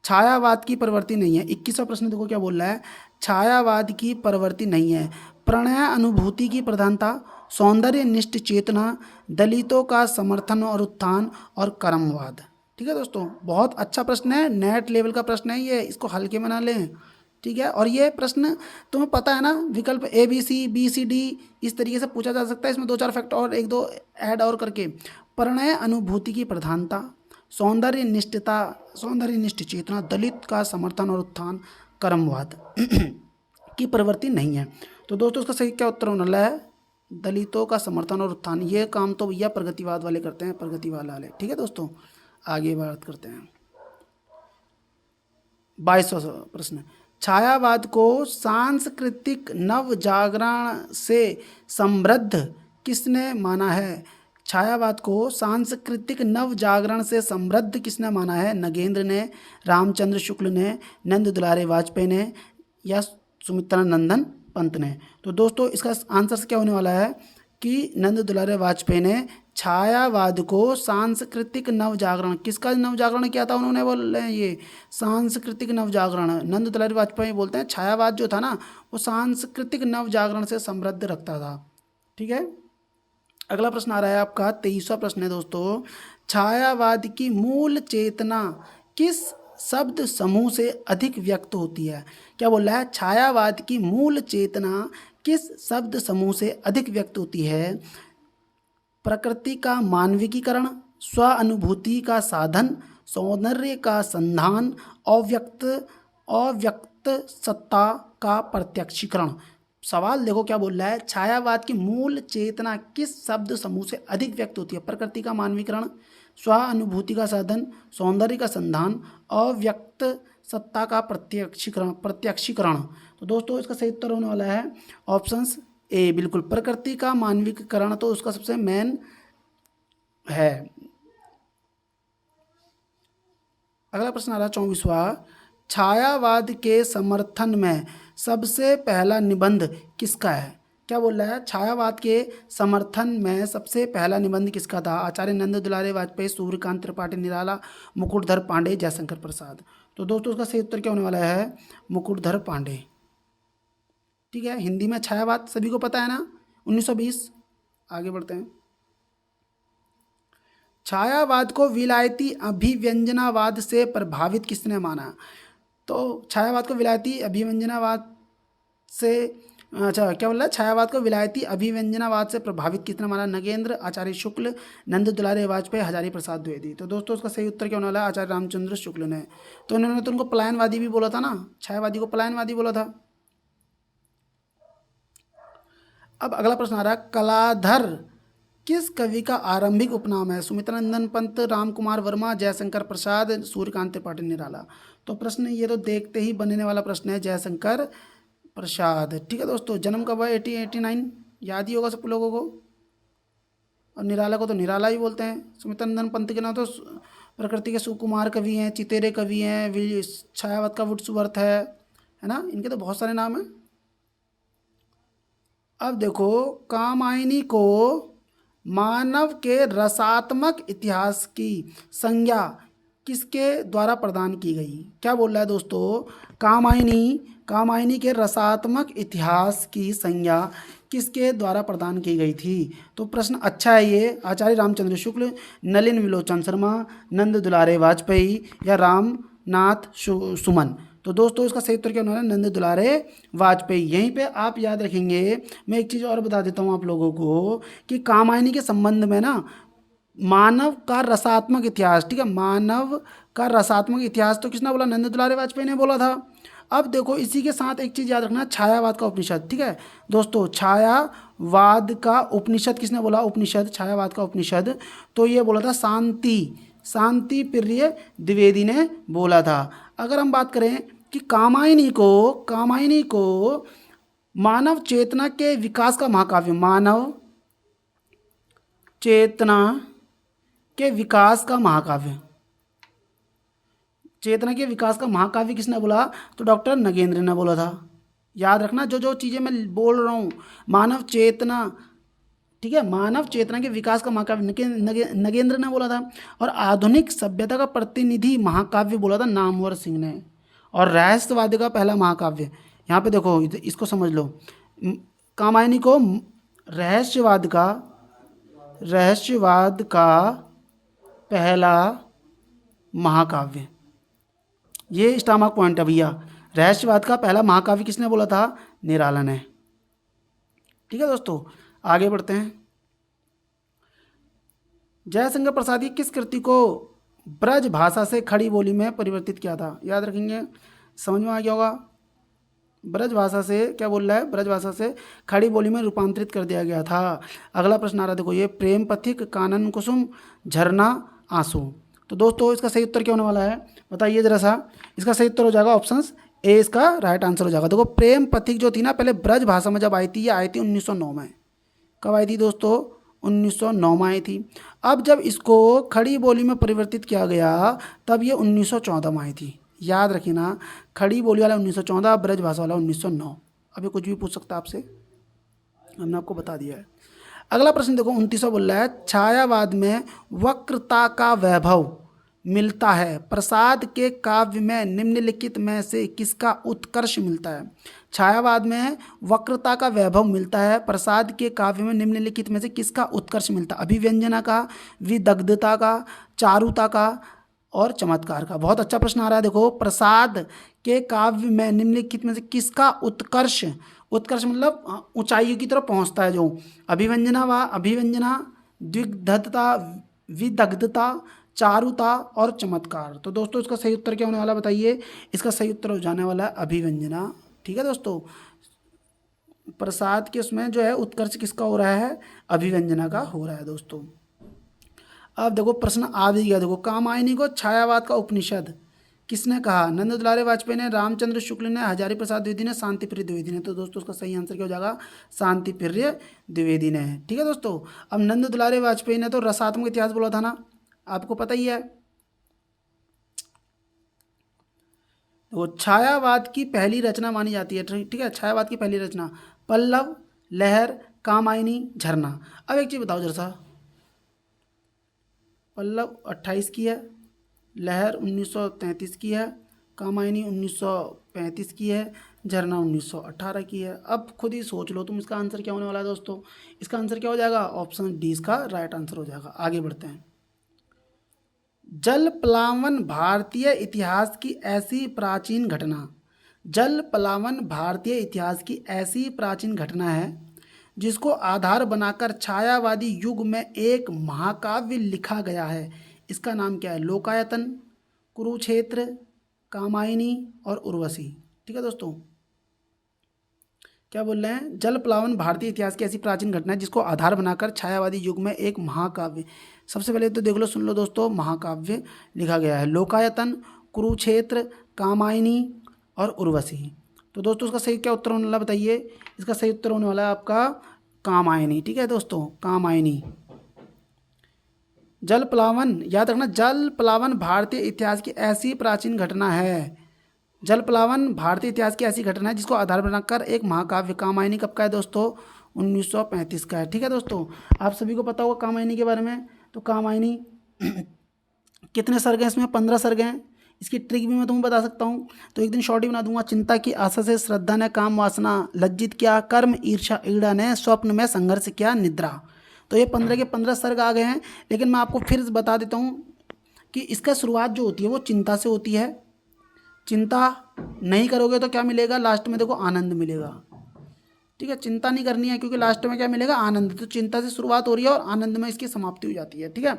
छायावाद की प्रवृत्ति नहीं है, 21वां प्रश्न देखो क्या बोल रहा है, छायावाद की प्रवृत्ति नहीं है, प्रणय अनुभूति की प्रधानता, सौंदर्य निष्ठ चेतना, दलितों का समर्थन और उत्थान और कर्मवाद। ठीक है दोस्तों, बहुत अच्छा प्रश्न है, नेट लेवल का प्रश्न है ये, इसको हल्के में ना लें, ठीक है। और ये प्रश्न तुम्हें पता है ना, विकल्प ABC इस तरीके से पूछा जा सकता है, इसमें 2-4 फैक्ट और 1-2 ऐड और करके। प्रणय अनुभूति की प्रधानता, सौंदर्य निष्ठ चेतना, दलित का समर्थन और उत्थान, कर्मवाद की प्रवृत्ति नहीं है। तो दोस्तों उसका सही क्या उत्तर होने वाला है, दलितों का समर्थन और उत्थान। ये काम तो भैया प्रगतिवाद वाले करते हैं, प्रगतिवाद वाले, ठीक है दोस्तों। आगे बात करते हैं 22वां प्रश्न, छायावाद को सांस्कृतिक नव जागरण से समृद्ध किसने माना है। छायावाद को सांस्कृतिक नव जागरण से समृद्ध किसने माना है? नगेंद्र ने, रामचंद्र शुक्ल ने, नंद दुलारे वाजपेयी ने या सुमित्रा नंदन पंत ने? तो दोस्तों इसका आंसर क्या होने वाला है कि नंद दुलारे वाजपेयी ने छायावाद को सांस्कृतिक नवजागरण, किसका नवजागरण किया था उन्होंने? बोल रहे हैं ये सांस्कृतिक नवजागरण। नंद दुलारे वाजपेयी बोलते हैं छायावाद जो था ना वो सांस्कृतिक नवजागरण से समृद्ध रखता था। ठीक है, अगला प्रश्न आ रहा है आपका 23वां प्रश्न है दोस्तों। छायावाद की मूल चेतना किस शब्द समूह से अधिक व्यक्त होती है? क्या बोल रहा है? छायावाद की मूल चेतना किस शब्द समूह से अधिक व्यक्त होती है? प्रकृति का मानविकीकरण, स्व अनुभूति का साधन, सौंदर्य का संधान, अव्यक्त सत्ता का प्रत्यक्षीकरण। सवाल देखो क्या बोल रहा है, छायावाद की मूल चेतना किस शब्द समूह से अधिक व्यक्त होती है? प्रकृति का मानवीकरण, स्व अनुभूति का साधन, सौंदर्य का संधान, अव्यक्त सत्ता का प्रत्यक्षीकरण। तो दोस्तों इसका सही उत्तर होने वाला है ऑप्शंस ए, बिल्कुल प्रकृति का मानवीकरण तो उसका सबसे मेन है। अगला प्रश्न आ रहा है 24वां। छायावाद के समर्थन में सबसे पहला निबंध किसका है? क्या बोल रहा है? छायावाद के समर्थन में सबसे पहला निबंध किसका था? आचार्य नंद दुलारे वाजपेयी, सूर्यकांत त्रिपाठी निराला, मुकुटधर पांडे, जयशंकर प्रसाद। तो दोस्तों उसका सही उत्तर क्या होने वाला है? मुकुटधर पांडे। ठीक है, हिंदी में छायावाद सभी को पता है ना, 1920। आगे बढ़ते हैं। छायावाद को विलायती अभिव्यंजनावाद से प्रभावित किसने माना? तो छायावाद को विलायती अभिव्यंजनावाद से, अच्छा क्या बोल रहा है, छायावाद को विलायती अभिव्यंजनावाद से प्रभावित किसने माना? नगेंद्र, आचार्य शुक्ल, नंद दुलारे वाजपेयी, हजारी प्रसाद द्विवेदी। तो दोस्तों उसका सही उत्तर क्या होने वाला है? आचार्य रामचंद्र शुक्ल ने। तो उन्होंने तो उनको पलायनवादी भी बोला था ना, छायावादी को पलायनवादी बोला था। अब अगला प्रश्न आ रहा है, कलाधर किस कवि का आरंभिक उपनाम है? सुमित्रा नंदन पंत, राम कुमार वर्मा, जयशंकर प्रसाद, सूर्यकांत त्रिपाठी निराला। तो प्रश्न ये तो देखते ही बनने वाला प्रश्न है, जयशंकर प्रसाद। ठीक है दोस्तों, जन्म कब है? 1889, याद ही होगा सब लोगों को। और निराला को तो निराला ही बोलते हैं। सुमित्रा नंदन पंत के नाम तो प्रकृति के सुकुमार कवि हैं, चितेरे कवि हैं, छायावाद का वुड्सवर्थ है ना, इनके तो बहुत सारे नाम हैं। अब देखो, कामायनी को मानव के रसात्मक इतिहास की संज्ञा किसके द्वारा प्रदान की गई? क्या बोल रहा है दोस्तों, कामायनी के रसात्मक इतिहास की संज्ञा किसके द्वारा प्रदान की गई थी? तो प्रश्न अच्छा है ये। आचार्य रामचंद्र शुक्ल, नलिन विलोचन शर्मा, नंद दुलारे वाजपेयी या रामनाथ सुमन। तो दोस्तों इसका सही उत्तर क्या होना है? नंद दुलारे वाजपेयी। यहीं पे आप याद रखेंगे। मैं एक चीज़ और बता देता हूँ आप लोगों को कि कामायनी के संबंध में ना, मानव का रसात्मक इतिहास, ठीक है, मानव का रसात्मक इतिहास तो किसने बोला? नंद दुलारे वाजपेयी ने बोला था। अब देखो इसी के साथ एक चीज़ याद रखना, छायावाद का उपनिषद। ठीक है दोस्तों, छायावाद का उपनिषद किसने बोला? उपनिषद, छायावाद का उपनिषद तो ये बोला था शांति प्रिय द्विवेदी ने बोला था। अगर हम बात करें कि कामायनी को मानव चेतना के विकास का महाकाव्य, मानव चेतना के विकास का महाकाव्य, चेतना के विकास का महाकाव्य किसने बोला? तो डॉक्टर नगेंद्र ने बोला था। याद रखना जो चीज़ें मैं बोल रहा हूँ, मानव चेतना, ठीक है, मानव चेतना के विकास का महाकाव्य नगेंद्र ने बोला था। और आधुनिक सभ्यता का प्रतिनिधि महाकाव्य बोला था नामवर सिंह ने। और रहस्यवाद का पहला महाकाव्य, यहाँ पे देखो इसको समझ लो, कामायनी को रहस्यवाद का पहला महाकाव्य, ये स्टामार्क पॉइंट है भैया। रहस्यवाद का पहला महाकाव्य किसने बोला था? निराला ने। ठीक है दोस्तों, आगे बढ़ते हैं। जयशंकर प्रसाद की किस कृति को ब्रज भाषा से खड़ी बोली में परिवर्तित किया था? याद रखेंगे, समझ में आ गया होगा। ब्रज भाषा से क्या बोल रहा है? ब्रज भाषा से खड़ी बोली में रूपांतरित कर दिया गया था। अगला प्रश्न आ रहा है, देखो ये प्रेम पथिक, कानन कुसुम, झरना, आंसू। तो दोस्तों इसका सही उत्तर क्या होने वाला है? बताइए जरा सा। इसका सही उत्तर हो जाएगा ऑप्शन ए, इसका राइट आंसर हो जाएगा। देखो प्रेम पथिक जो थी ना, पहले ब्रज भाषा में जब आई थी, ये आई थी 1909 में। कब आई थी दोस्तों? 1909 में आई थी। अब जब इसको खड़ी बोली में परिवर्तित किया गया तब ये 1914 में आई थी। याद रखिए ना, खड़ी बोली वाला 1914, ब्रज भाषा वाला 1909। अभी कुछ भी पूछ सकता है आपसे, हमने आपको बता दिया है। अगला प्रश्न देखो 29वां बोल रहा है, छायावाद में वक्रता का वैभव मिलता है, प्रसाद के काव्य में निम्नलिखित में से किसका उत्कर्ष मिलता है। छायावाद में वक्रता का वैभव मिलता है, प्रसाद के काव्य में निम्नलिखित में से किसका उत्कर्ष मिलता है। अभिव्यंजना का, विदग्धता का, चारुता का और चमत्कार का। बहुत अच्छा प्रश्न आ रहा है। देखो, प्रसाद के काव्य में निम्नलिखित में से किसका उत्कर्ष, उत्कर्ष मतलब ऊंचाइयों की तरफ पहुंचता है जो। अभिव्यंजना, द्विग्धता, विदग्धता, चारुता और चमत्कार। तो दोस्तों इसका सही उत्तर क्या होने वाला बताइए। इसका सही उत्तर हो जाने वाला है अभिव्यंजना। ठीक है दोस्तों, प्रसाद के उसमें जो है उत्कर्ष किसका हो रहा है, अभिव्यंजना का हो रहा है दोस्तों। अब देखो प्रश्न आ भी गया। देखो, कामायनी को छायावाद का उपनिषद किसने कहा। नंद दुलारे वाजपेयी ने, रामचंद्र शुक्ल ने, हजारी प्रसाद द्विवेदी ने, शांति प्रिय द्विवेदी ने। तो दोस्तों उसका सही आंसर क्या हो जाएगा, शांति प्रिय द्विवेदी ने है। ठीक है दोस्तों। अब नंद दुलारे वाजपेयी ने तो रसात्मक इतिहास बोला था ना, आपको पता ही है। वो छायावाद की पहली रचना मानी जाती है। ठीक है, छायावाद की पहली रचना पल्लव, लहर, कामायनी, झरना। अब एक चीज बताओ जरा सा, पल्लव 28 की है, लहर 1933 की है, कामायनी 1935 की है, झरना 1918 की है। अब खुद ही सोच लो तुम, इसका आंसर क्या होने वाला है दोस्तों। इसका आंसर क्या हो जाएगा, ऑप्शन डी इसका राइट आंसर हो जाएगा। आगे बढ़ते हैं। जल प्लावन भारतीय इतिहास की ऐसी प्राचीन घटना, जल प्लावन भारतीय इतिहास की ऐसी प्राचीन घटना है जिसको आधार बनाकर छायावादी युग में एक महाकाव्य लिखा गया है। इसका नाम क्या है। लोकायतन, कुरुक्षेत्र, कामायनी और उर्वशी। ठीक है दोस्तों, क्या बोल रहे हैं, जल प्लावन भारतीय इतिहास की ऐसी प्राचीन घटना है जिसको आधार बनाकर छायावादी युग में एक महाकाव्य, सबसे पहले तो देख लो, सुन लो दोस्तों, महाकाव्य लिखा गया है। लोकायतन, कुरुक्षेत्र, कामायनी और उर्वशी। तो दोस्तों इसका सही क्या उत्तर होने वाला बताइए। इसका सही उत्तर होने वाला है आपका कामायनी। ठीक है दोस्तों, कामायनी। जल प्लावन, याद रखना, जल प्लावन भारतीय इतिहास की ऐसी प्राचीन घटना है, जल प्लावन भारतीय इतिहास की ऐसी घटना है जिसको आधार बनाकर एक महाकाव्य। कामायनी कब का है दोस्तों, 1935 का है। ठीक है दोस्तों, आप सभी को पता होगा कामायनी के बारे में। तो कामायनी कितने सर्ग हैं इसमें, 15 सर्ग हैं। इसकी ट्रिक भी मैं तुम्हें बता सकता हूँ, तो एक दिन शॉर्ट ही बना दूंगा। चिंता की आशा से श्रद्धा ने काम वासना, लज्जित किया कर्म, ईर्षा ईड़ा ने स्वप्न में संघर्ष किया निद्रा। तो ये 15 के 15 सर्ग आ गए हैं। लेकिन मैं आपको फिर बता देता हूँ कि इसका शुरुआत जो होती है वो चिंता से होती है। चिंता नहीं करोगे तो क्या मिलेगा, लास्ट में देखो आनंद मिलेगा। ठीक है, चिंता नहीं करनी है क्योंकि लास्ट में क्या मिलेगा, आनंद। तो चिंता से शुरुआत हो रही है और आनंद में इसकी समाप्ति हो जाती है। ठीक है,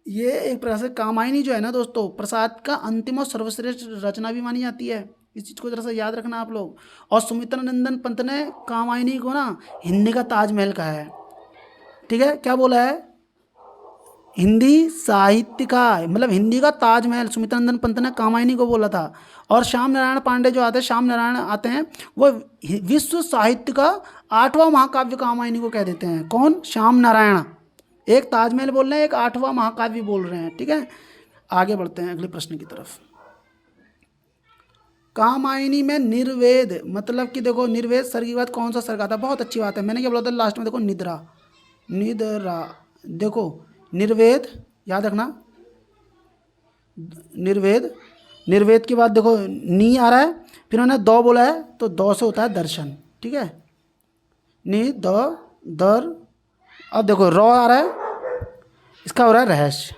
ये एक प्रकार से कामायनी जो है ना दोस्तों, प्रसाद का अंतिम और सर्वश्रेष्ठ रचना भी मानी जाती है। इस चीज़ को जरा सा याद रखना आप लोग। और सुमित्रा नंदन पंत ने कामायनी को ना हिंदी का ताजमहल कहा है। ठीक है, क्या बोला है, हिंदी साहित्य का, मतलब हिंदी का ताजमहल सुमित्रा नंदन पंत ने कामायनी को बोला था। और श्याम नारायण पांडे जो आते हैं, श्याम नारायण आते हैं, वो विश्व साहित्य का 8वां महाकाव्य कामायनी को कह देते हैं। कौन, श्याम नारायण। एक ताजमहल बोल रहे हैं, एक 8वां महाकाव्य बोल रहे हैं। ठीक है, आगे बढ़ते हैं अगले प्रश्न की तरफ। कामायनी में निर्वेद, मतलब कि देखो निर्वेद सर्ग के बाद कौन सा सर्ग आता है, बहुत अच्छी बात है। मैंने क्या बोला था लास्ट में, देखो निद्रा, निद्रा। देखो निर्वेद याद रखना, निर्वेद, निर्वेद के बाद देखो नी आ रहा है, फिर उन्होंने दो बोला है तो दो से होता है दर्शन। ठीक है, नी द दर। अब देखो रौ आ रहा है, इसका हो रहा है रहस्य।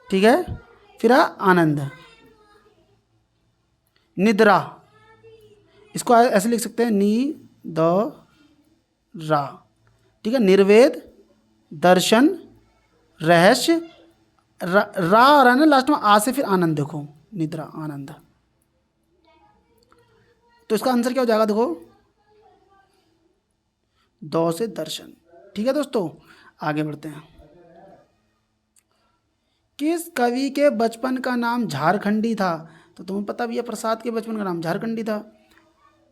ठीक है, फिर आनंद, निद्रा, इसको ऐसे लिख सकते हैं नी द रा। ठीक है, निर्वेद, दर्शन, रहस्य, रा आ रहा है ना लास्ट में, आ से फिर आनंद। देखो निद्रा, आनंद। तो इसका आंसर क्या हो जाएगा, देखो दो से दर्शन। ठीक है दोस्तों, आगे बढ़ते हैं। किस कवि के बचपन का नाम झारखंडी था। तो तुम्हें पता भी है प्रसाद के बचपन का नाम झारखंडी था।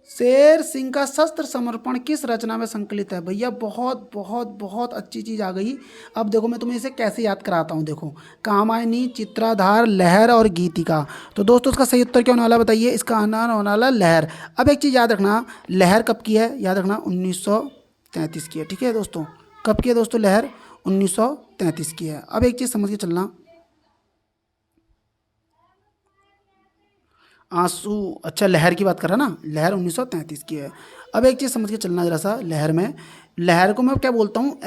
शेर सिंह का शस्त्र समर्पण किस रचना में संकलित है? भैया बहुत बहुत बहुत अच्छी चीज़ आ गई। अब देखो मैं तुम्हें इसे कैसे याद कराता हूँ। देखो, कामायनी, चित्राधार, लहर और गीतिका। तो दोस्तों इसका सही उत्तर क्या होने वाला बताइए? इसका आना होने वाला लहर। अब एक चीज़ याद रखना, लहर कब की है? याद रखना 1933 की है। ठीक है दोस्तों, कब की है दोस्तों लहर? 1933 की है। अब एक चीज़ समझ के चलना, आंसू, अच्छा लहर की बात कर रहा ना, लहर 1933 की है। अब एक चीज़ समझ के चलना जरा सा, लहर में, लहर को मैं क्या बोलता हूँ?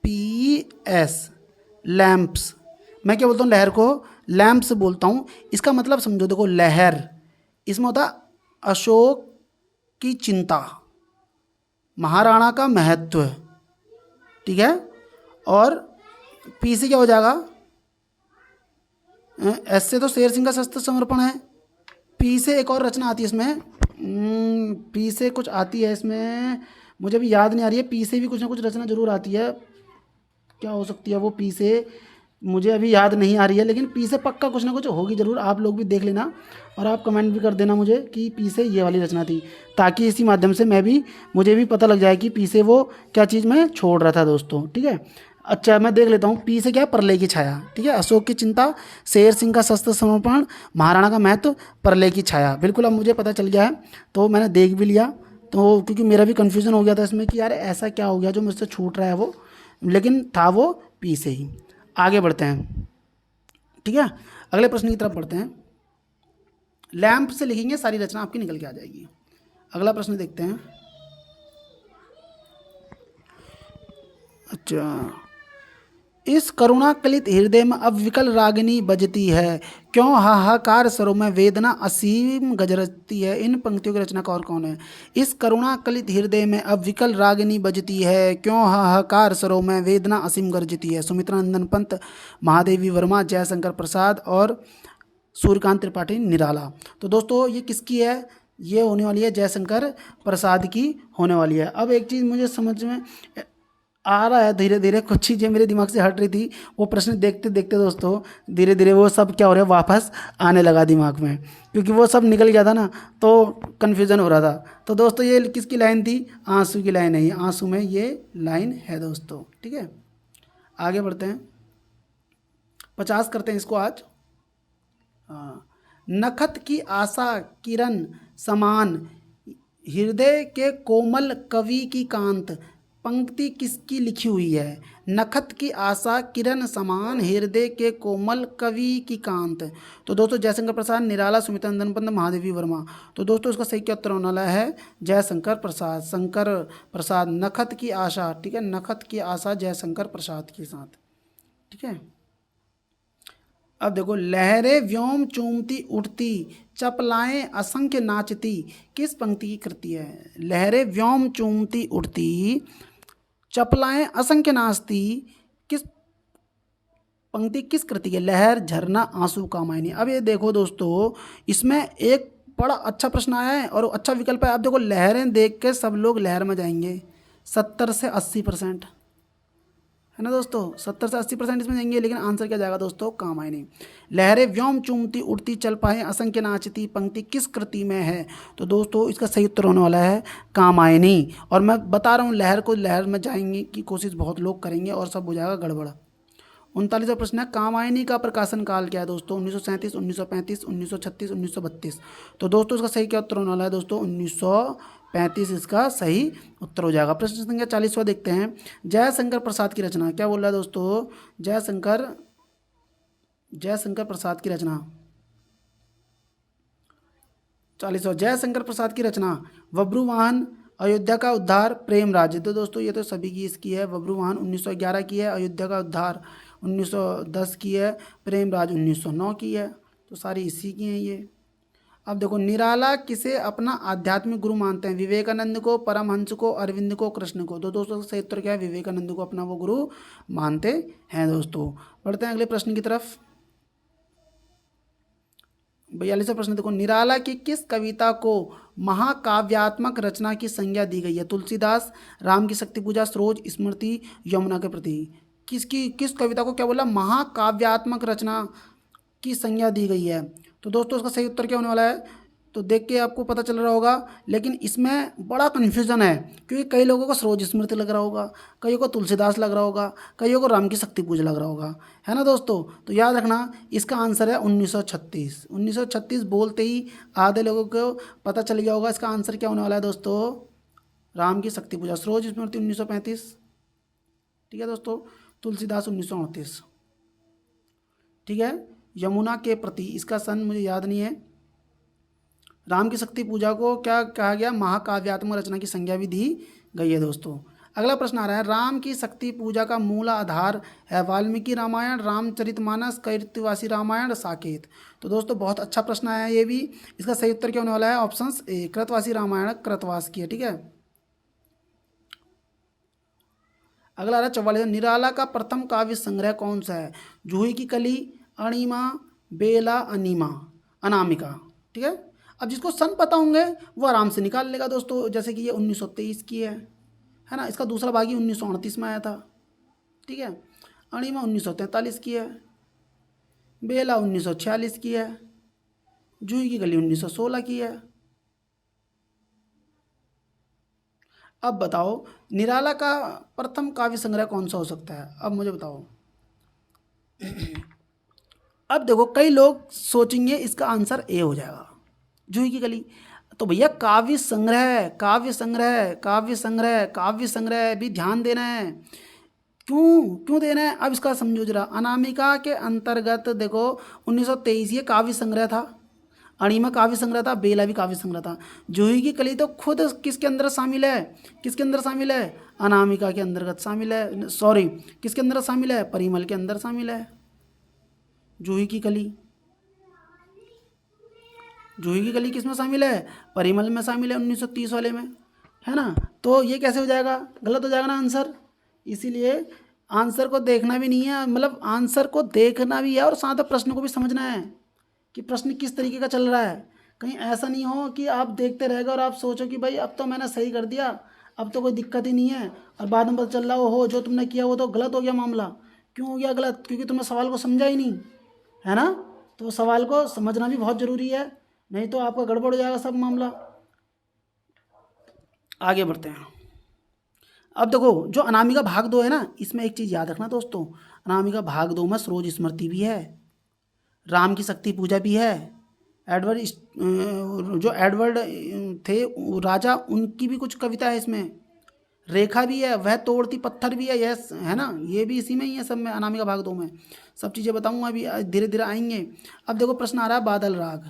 LAMPS, lamps. मैं क्या बोलता हूँ लहर को? लैम्प्स बोलता हूँ। इसका मतलब समझो, देखो लहर, इसमें होता अशोक की चिंता, महाराणा का महत्व, ठीक है, और पी से क्या हो जाएगा? एस से तो शेर सिंह का शस्त्र समर्पण है। पी से एक और रचना आती है इसमें, पी से कुछ आती है इसमें, मुझे भी याद नहीं आ रही है। पी से भी कुछ ना कुछ रचना जरूर आती है, क्या हो सकती है वो पी से, मुझे अभी याद नहीं आ रही है, लेकिन पी से पक्का कुछ ना कुछ होगी जरूर। आप लोग भी देख लेना और आप कमेंट भी कर देना मुझे कि पी से ये वाली रचना थी, ताकि इसी माध्यम से मुझे भी पता लग जाए कि पी से वो क्या चीज़ मैं छोड़ रहा था दोस्तों। ठीक है, अच्छा मैं देख लेता हूँ। पी से क्या है? प्रलय की छाया। ठीक है, अशोक की चिंता, शेर सिंह का शस्त्र समर्पण, महाराणा का महत्व, प्रलय की छाया। बिल्कुल अब मुझे पता चल गया है, तो मैंने देख भी लिया। तो क्योंकि मेरा भी कन्फ्यूज़न हो गया था इसमें कि यार ऐसा क्या हो गया जो मुझसे छूट रहा है वो, लेकिन था वो पी से ही। आगे बढ़ते हैं, ठीक है, अगले प्रश्न की तरफ बढ़ते हैं। लैंप से लिखेंगे, सारी रचना आपकी निकल के आ जाएगी। अगला प्रश्न देखते हैं। अच्छा, इस करुणा कलित हृदय में अब विकल रागिनी बजती है, क्यों हाहाकार स्वरों में वेदना असीम गजरती है। इन पंक्तियों की रचनाकार कौन है? इस करुणा कलित हृदय में अब विकल रागिनी बजती है, क्यों हाहाकार स्वरों में वेदना असीम गरजती है। सुमित्रा नंदन पंत, महादेवी वर्मा, जयशंकर प्रसाद और सूर्यकांत त्रिपाठी निराला। तो दोस्तों ये किसकी है? ये होने वाली है जयशंकर प्रसाद की होने वाली है। अब एक चीज़ मुझे समझ में आ रहा है धीरे धीरे, कुछ चीज़ें मेरे दिमाग से हट रही थी, वो प्रश्न देखते देखते दोस्तों धीरे धीरे वो सब क्या हो रहा है, वापस आने लगा दिमाग में, क्योंकि वो सब निकल गया था ना, तो कन्फ्यूज़न हो रहा था। तो दोस्तों ये किसकी लाइन थी? आंसू की लाइन है ये, आंसू में ये लाइन है दोस्तों। ठीक है, आगे बढ़ते हैं, 50 करते हैं इसको आज। हाँ, नखत की आशा किरण समान हृदय के कोमल कवि की कांत, पंक्ति किसकी लिखी हुई है? नखत की आशा किरण समान हृदय के कोमल कवि की कांत। तो दोस्तों जयशंकर प्रसाद, निराला, सुमित्रा नंदन पंत, महादेवी वर्मा। तो दोस्तों इसका सही क्या उत्तर होने वाला है? जयशंकर प्रसाद, शंकर प्रसाद, नखत की आशा। ठीक है, नखत की आशा जयशंकर प्रसाद के साथ। ठीक है, अब देखो, लहरें व्योम चूमती उठती, चपलाएं असंख्य नाचती, किस पंक्ति की कृति है? लहरें व्योम चूमती उठती, चपलाएं असंख्य नाचती, किस पंक्ति किस कृति की? लहर, झरना, आंसू, कामायनी। अब ये देखो दोस्तों, इसमें एक बड़ा अच्छा प्रश्न आया है और अच्छा विकल्प है। अब देखो, लहरें देख के सब लोग लहर में जाएंगे, 70 से 80%, है ना दोस्तों, 70 से 80% इसमें जाएंगे, लेकिन आंसर क्या जाएगा दोस्तों? कामायनी। लहरें व्योम चूमती उड़ती चल पाए असंख्य नाचती, पंक्ति किस कृति में है? तो दोस्तों इसका सही उत्तर होने वाला है कामायनी। और मैं बता रहा हूँ, लहर को लहर में जाएंगे की कोशिश बहुत लोग करेंगे और सब हो जाएगा गड़बड़। 39वां प्रश्न है, कामायनी का प्रकाशन काल क्या है दोस्तों? 1937, 1935, 1936, 1932। तो दोस्तों इसका सही क्या उत्तर होने वाला है दोस्तों? 1935 इसका सही उत्तर हो जाएगा। प्रश्न संख्या 40वां देखते हैं। जयशंकर प्रसाद की रचना, क्या बोल रहा है दोस्तों? जयशंकर प्रसाद की रचना, 40वां, जयशंकर प्रसाद की रचना, बब्रुवाहन, अयोध्या का उद्धार, प्रेम राज्य। तो दोस्तों ये तो सभी की इसकी है। बब्रुवाहन 1911 की है, अयोध्या का उद्धार 1910 की है, प्रेम राज 1909 की है। तो सारी इसी की हैं ये। अब देखो, निराला किसे अपना आध्यात्मिक गुरु मानते हैं? विवेकानंद को, परमहंस को, अरविंद को, कृष्ण को। तो दोस्तों सही उत्तर क्या है? विवेकानंद को अपना वो गुरु मानते हैं दोस्तों। बढ़ते हैं अगले प्रश्न की तरफ। 42वां प्रश्न देखो, निराला की किस कविता को महाकाव्यात्मक रचना की संज्ञा दी गई है? तुलसीदास, राम की शक्ति पूजा, सरोज, स्मृति, यमुना के प्रति। किस कविता को क्या बोला? महाकाव्यात्मक रचना की संज्ञा दी गई है। तो दोस्तों इसका सही उत्तर क्या होने वाला है? तो देख के आपको पता चल रहा होगा, लेकिन इसमें बड़ा कन्फ्यूज़न है क्योंकि कई लोगों को सरोज स्मृति लग रहा होगा, कईयों को तुलसीदास लग रहा होगा, कईयों को राम की शक्ति पूजा लग रहा होगा, है ना दोस्तों। तो याद रखना इसका आंसर है 1936। 1936 बोलते ही आधे लोगों को पता चल गया होगा इसका आंसर क्या होने वाला है दोस्तों, राम की शक्ति पूजा। सरोज स्मृति 1935, ठीक है दोस्तों। तुलसीदास 1938, ठीक है। यमुना के प्रति, इसका सन मुझे याद नहीं है। राम की शक्ति पूजा को क्या कहा गया, महाकाव्यात्मक रचना की संज्ञा भी दी गई है दोस्तों। अगला प्रश्न आ रहा है, राम की शक्ति पूजा का मूल आधार है वाल्मीकि रामायण, रामचरितमानस, कृतवासी रामायण, साकेत। तो दोस्तों बहुत अच्छा प्रश्न आया है ये भी। इसका सही उत्तर क्या होने वाला है, ऑप्शन ए, कृतवासी रामायण कृतवास की है, ठीक है। अगला आ रहा है 44, निराला का प्रथम काव्य संग्रह कौन सा है, जूही की कली, अणिमा, बेला, अनामिका, ठीक है। अब जिसको सन पता होंगे वो आराम से निकाल लेगा दोस्तों, जैसे कि ये 1923 की है ना। इसका दूसरा भाग ही 1938 में आया था, ठीक है। अणिमा 1943 की है, बेला 1946 की है, जूही की कली 1916 की है। अब बताओ निराला का प्रथम काव्य संग्रह कौन सा हो सकता है, अब मुझे बताओ। अब देखो कई लोग सोचेंगे इसका आंसर ए हो जाएगा, जूही की कली। तो भैया काव्य संग्रह, काव्य संग्रह, काव्य संग्रह, काव्य संग्रह भी ध्यान देना है। क्यों देना है, अब इसका समझो जरा। अनामिका के अंतर्गत देखो 1923 ये काव्य संग्रह था, अणिमा काव्य संग्रह था, बेला भी काव्य संग्रह था। जूही की कली तो खुद किसके अंदर शामिल है, किसके अंदर शामिल है, अनामिका के अंतर्गत शामिल है, सॉरी किसके अंदर शामिल है, परिमल के अंदर शामिल है। जूही की कली, जूही की कली किस में शामिल है, परिमल में शामिल है 1930 वाले में, है ना। तो ये कैसे हो जाएगा, गलत हो जाएगा ना आंसर। इसीलिए आंसर को देखना भी नहीं है, मतलब आंसर को देखना भी है और साथ में प्रश्न को भी समझना है कि प्रश्न किस तरीके का चल रहा है। कहीं ऐसा नहीं हो कि आप देखते रहेगा और आप सोचो कि भाई अब तो मैंने सही कर दिया, अब तो कोई दिक्कत ही नहीं है, और बाद में पता चल रहा हो जो तुमने किया वो तो गलत हो गया मामला। क्यों हो गया गलत, क्योंकि तुमने सवाल को समझा ही नहीं, है ना। तो सवाल को समझना भी बहुत ज़रूरी है, नहीं तो आपका गड़बड़ हो जाएगा सब मामला। आगे बढ़ते हैं। अब देखो जो अनामिका भाग 2 है ना, इसमें एक चीज़ याद रखना दोस्तों, अनामिका भाग 2 में सरोज स्मृति भी है, राम की शक्ति पूजा भी है, जो एडवर्ड थे राजा उनकी भी कुछ कविता है इसमें, रेखा भी है, वह तोड़ती पत्थर भी है, यस है ना, ये भी इसी में ही है सब में, अनामिका भाग 2 में। सब चीज़ें बताऊंगा अभी, धीरे धीरे आएंगे। अब देखो प्रश्न आ रहा है बादल राग,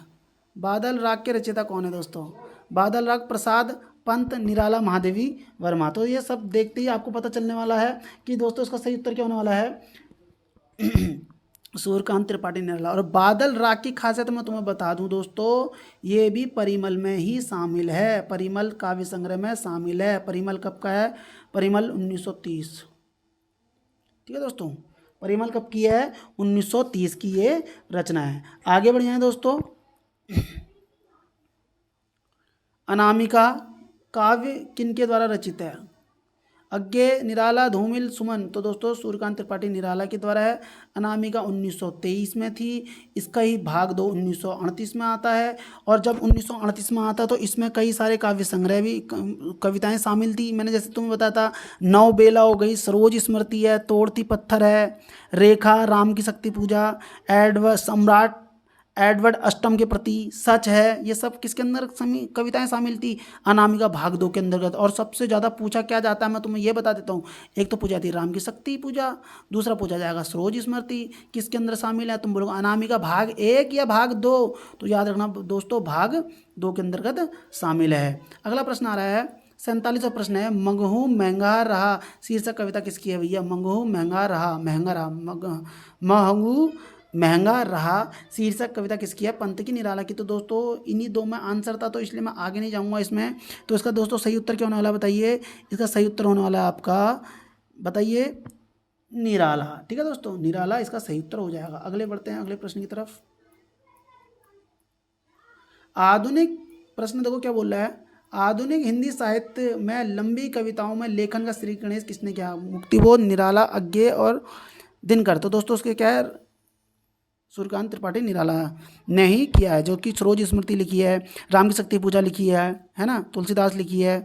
बादल राग के रचयिता कौन है दोस्तों, बादल राग प्रसाद पंत, निराला, महादेवी वर्मा। तो ये सब देखते ही आपको पता चलने वाला है कि दोस्तों इसका सही उत्तर क्या होने वाला है, सूर्यकांत त्रिपाठी निराला। और बादल राग की खासियत मैं तुम्हें बता दूं दोस्तों, ये भी परिमल में ही शामिल है, परिमल काव्य संग्रह में शामिल है। परिमल कब का है, परिमल 1930, ठीक है दोस्तों। परिमल कब की है, 1930 की ये रचना है। आगे बढ़ जाए दोस्तों। अनामिका काव्य किनके द्वारा रचित है, अज्ञे, निराला, धूमिल, सुमन। तो दोस्तों सूर्यकांत त्रिपाठी निराला के द्वारा है। अनामिका 1923 में थी, इसका ही भाग 2 1938 में आता है। और जब 1938 में आता तो इसमें कई सारे काव्य संग्रह भी, कविताएं शामिल थी। मैंने जैसे तुम्हें बताया था, नौ बेला हो गई, सरोज स्मृति है, तोड़ती पत्थर है, रेखा, राम की शक्ति पूजा, सम्राट एडवर्ड अष्टम के प्रति, सच है, ये सब किसके अंदर कविताएं शामिल थी, अनामिका भाग 2 के अंतर्गत। और सबसे ज़्यादा पूछा क्या जाता है मैं तुम्हें ये बता देता हूँ, एक तो पूछा थी राम की शक्ति पूजा, दूसरा पूछा जाएगा सरोज स्मृति किसके अंदर शामिल है, तुम बोलोगे अनामिका भाग 1 या भाग 2, तो याद रखना दोस्तों भाग 2 के अंतर्गत शामिल है। अगला प्रश्न आ रहा है 47वां प्रश्न है, मंगहू महंगा रहा शीर्षक कविता किसकी है भैया, मंगहू महंगा रहा, महंगा रहा, महंगू महंगा रहा शीर्षक कविता किसकी है, पंत की, निराला की। तो दोस्तों इन्हीं 2 में आंसर था, तो इसलिए मैं आगे नहीं जाऊंगा इसमें। तो इसका दोस्तों सही उत्तर क्या होने वाला है बताइए, इसका सही उत्तर होने वाला है आपका, बताइए, निराला, ठीक है दोस्तों, निराला इसका सही उत्तर हो जाएगा। अगले बढ़ते हैं अगले प्रश्न की तरफ। आधुनिक प्रश्न देखो क्या बोल रहा है, आधुनिक हिंदी साहित्य में लंबी कविताओं में लेखन का श्री गणेश किसने किया, मुक्तिबोध, निराला, अज्ञे और दिनकर। तो दोस्तों उसके क्या है, सूर्यकांत त्रिपाठी निराला ने ही किया है, जो कि सरोज स्मृति लिखी है, राम की शक्ति पूजा लिखी है ना, तुलसीदास लिखी है।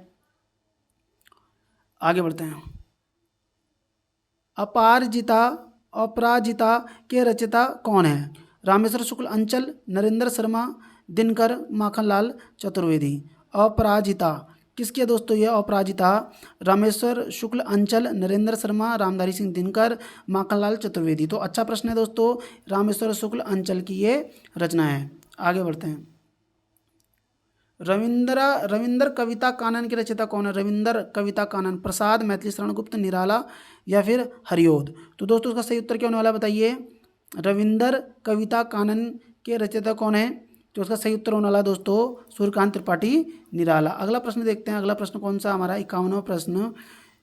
आगे बढ़ते हैं। अपारजिता अपराजिता के रचयिता कौन है? रामेश्वर शुक्ल अंचल, नरेंद्र शर्मा, दिनकर, माखनलाल चतुर्वेदी। अपराजिता किसकी है दोस्तों? ये अपराजिता रामेश्वर शुक्ल अंचल, नरेंद्र शर्मा, रामधारी सिंह दिनकर, माखनलाल चतुर्वेदी। तो अच्छा प्रश्न है दोस्तों, रामेश्वर शुक्ल अंचल की ये रचना है। आगे बढ़ते हैं। रविंद्र कविता कानन के रचयिता कौन है? रविंद्र कविता कानन, प्रसाद, मैथिली शरण गुप्त, निराला या फिर हरिओद। तो दोस्तों इसका सही उत्तर क्या होने वाला बताइए? रविंद्र कविता कानन के रचयिता कौन है? तो उसका सही उत्तर होने वाला दोस्तों सूर्यकांत त्रिपाठी निराला। अगला प्रश्न देखते हैं। अगला प्रश्न कौन सा हमारा? 51वां प्रश्न।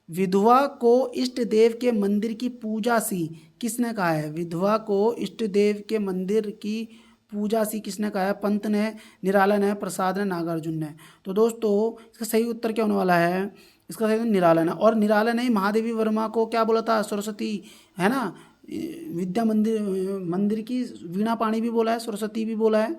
विधवा को इष्ट देव के मंदिर की पूजा सी किसने कहा है? विधवा को इष्ट देव के मंदिर की पूजा सी किसने कहा है? पंत ने, निराला ने, प्रसाद ने, नागार्जुन ने। तो दोस्तों इसका सही उत्तर क्या होने वाला है? इसका सही उत्तर निराला ने। और निराला ने महादेवी वर्मा को क्या बोला था? सरस्वती, है ना, विद्या मंदिर की वीणा पाणी भी बोला है, सरस्वती भी बोला है।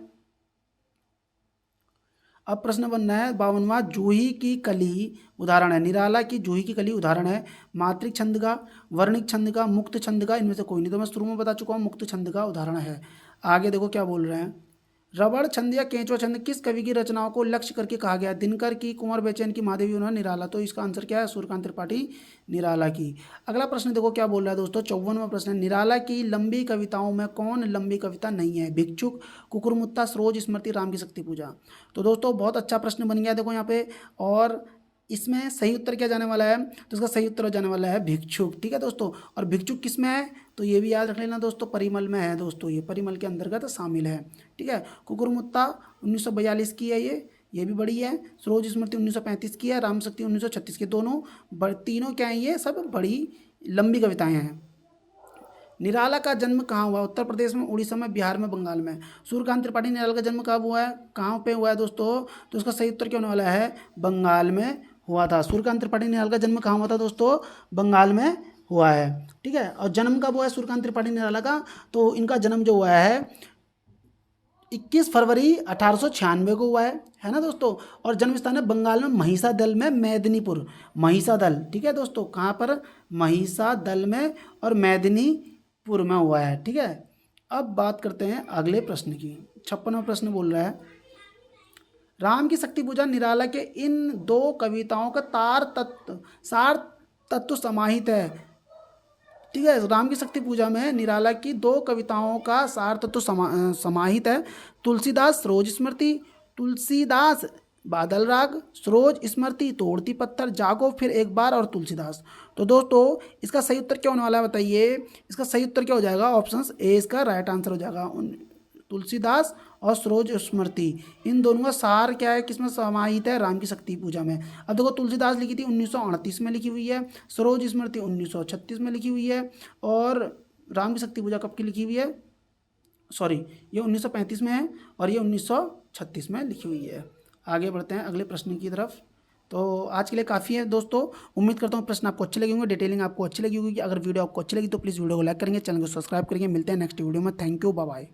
अब प्रश्न बनना है 52वां। जूही की कली उदाहरण है। निराला की जूही की कली उदाहरण है मात्रिक छंद का, वर्णिक छंद का, मुक्त छंद का, इनमें से कोई नहीं। तो मैं शुरू में बता चुका हूँ मुक्त छंद का उदाहरण है। आगे देखो क्या बोल रहे हैं। रबड़ छंद या केंचुआ छंद किस कवि की रचनाओं को लक्ष्य करके कहा गया? दिनकर की, कुंवर बेचैन की, महादेवी वर्मा, निराला। तो इसका आंसर क्या है? सूर्यकांत त्रिपाठी निराला की। अगला प्रश्न देखो क्या बोल रहा है दोस्तों, 54वां प्रश्न है। निराला की लंबी कविताओं में कौन लंबी कविता नहीं है? भिक्षुक, कुकुरमुत्ता, सरोज स्मृति, राम की शक्ति पूजा। तो दोस्तों बहुत अच्छा प्रश्न बन गया देखो यहाँ पे। और इसमें सही उत्तर क्या जाने वाला है? तो इसका सही उत्तर जाने वाला है भिक्षुक। ठीक है दोस्तों। और भिक्षुक किस में है? तो ये भी याद रख लेना दोस्तों, परिमल में है दोस्तों, ये परिमल के अंतर्गत शामिल है। ठीक है। कुकुरमुत्ता 1942 की है ये भी बड़ी है। सरोज स्मृति 1935 की है, राम शक्ति 1936 की। दोनों तीनों क्या है? ये सब बड़ी लंबी कविताएं हैं। निराला का जन्म कहाँ हुआ? उत्तर प्रदेश में, उड़ीसा में, बिहार में, बंगाल में। सूर्यकांत त्रिपाठी निराला का जन्म कब हुआ है? कहाँ पे हुआ है दोस्तों? तो इसका सही उत्तर क्या होने वाला है? बंगाल में हुआ था। सूर्यकांत त्रिपाठी निराला का जन्म कहाँ हुआ था दोस्तों? बंगाल में हुआ है। ठीक है। और जन्म कब हुआ है सूर्यकांत त्रिपाठी निराला का? तो इनका जन्म जो हुआ है 21 फरवरी 1896 को हुआ है ना दोस्तों। और जन्म स्थान है बंगाल में महिषादल में, मेदिनीपुर, महिषादल। ठीक है दोस्तों, कहाँ पर? महिषादल में और मेदिनीपुर में हुआ है। ठीक है। अब बात करते हैं अगले प्रश्न की। 56वां प्रश्न बोल रहा है, राम की शक्ति पूजा निराला के इन दो कविताओं का सार तत्व समाहित है। ठीक है। राम की शक्ति पूजा में निराला की दो कविताओं का सार तत्व समाहित है। तुलसीदास सरोज स्मृति, तुलसीदास बादल राग, सरोज स्मृति तोड़ती पत्थर, जागो फिर एक बार और तुलसीदास। तो दोस्तों इसका सही उत्तर क्या होने वाला है बताइए? इसका सही उत्तर क्या हो जाएगा? ऑप्शन ए इसका राइट आंसर हो जाएगा। तुलसीदास और सरोज स्मृति, इन दोनों का सार क्या है, किसमें समाहित है? राम की शक्ति पूजा में। अब देखो तुलसीदास लिखी थी 1938 में लिखी हुई है, सरोज स्मृति 1936 में लिखी हुई है, और राम की शक्ति पूजा कब की लिखी हुई है? सॉरी, ये 1935 में है और ये 1936 में लिखी हुई है। आगे बढ़ते हैं अगले प्रश्न की तरफ। तो आज के लिए काफ़ी है दोस्तों। उम्मीद करता हूँ प्रश्न आपको अच्छे लगे होंगे, डिटेलिंग आपको अच्छी लगी होगी। अगर वीडियो आपको अच्छी लगी तो प्लीज़ वीडियो को लाइक करेंगे, चैनल को सब्सक्राइब करेंगे। मिलते हैं नेक्स्ट वीडियो में। Thank you, bye bye.